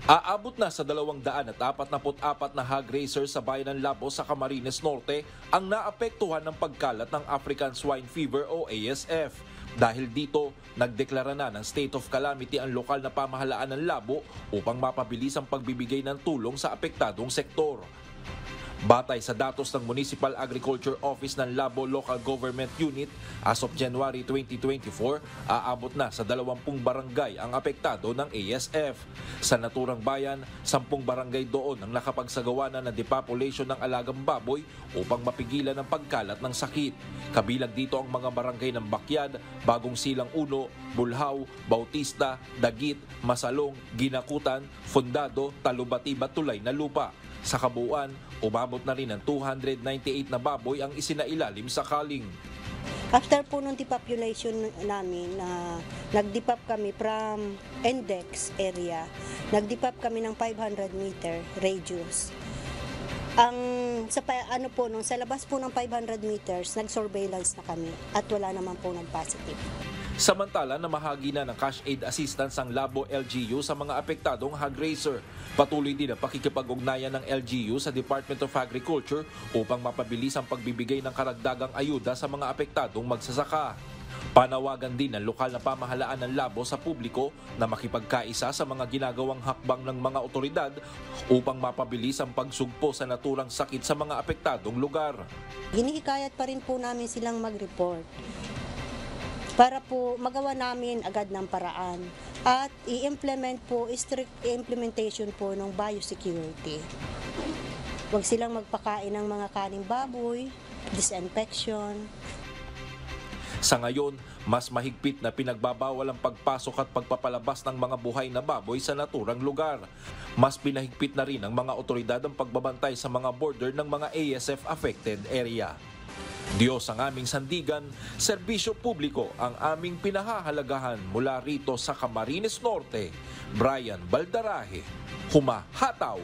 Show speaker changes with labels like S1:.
S1: Aabot na sa 244 na hog raisers sa bayan ng Labo sa Camarines Norte ang naapektuhan ng pagkalat ng African Swine Fever o ASF. Dahil dito, nagdeklara na ng state of calamity ang lokal na pamahalaan ng Labo upang mapabilis ang pagbibigay ng tulong sa apektadong sektor. Batay sa datos ng Municipal Agriculture Office ng Labo Local Government Unit, as of January 2024, aabot na sa 20 barangay ang apektado ng ASF. Sa naturang bayan, 10 barangay doon ang nakapagsagawa na ng depopulation ng alagang baboy upang mapigilan ang pagkalat ng sakit. Kabilang dito ang mga barangay ng Bakyad, Bagong Silang 1, Bulhaw, Bautista, Dagit, Masalong, Ginakutan, Fundado, Talubati, Tulay na Lupa. Sa kabuuan, umabot na rin ng 298 na baboy ang isinailalim sa kaling.
S2: After po nung depopulation namin, nag-depop kami from index area. Nag-depop kami ng 500 meter radius. Sa labas po ng 500 meters, nag-surveillance na kami at wala naman po nag-positive.
S1: Samantala, namahagi na ng cash aid assistance ang Labo LGU sa mga apektadong hog raiser. Patuloy din ang pakikipag-ugnayan ng LGU sa Department of Agriculture upang mapabilis ang pagbibigay ng karagdagang ayuda sa mga apektadong magsasaka. Panawagan din ng lokal na pamahalaan ng Labo sa publiko na makipagkaisa sa mga ginagawang hakbang ng mga otoridad upang mapabilis ang pagsugpo sa naturang sakit sa mga apektadong lugar.
S2: Hinihikayat pa rin po namin silang mag-report para po magawa namin agad ng paraan at i-implement po, strict implementation po ng biosecurity. Huwag silang magpakain ng mga kaning baboy, disinfection.
S1: Sa ngayon, mas mahigpit na pinagbabawal ang pagpasok at pagpapalabas ng mga buhay na baboy sa naturang lugar. Mas pinahigpit na rin ng mga otoridad ang pagbabantay sa mga border ng mga ASF-affected area. Diyos ang aming sandigan, serbisyo publiko ang aming pinahahalagahan mula rito sa Camarines Norte. Brian Baldarahe, Humahataw.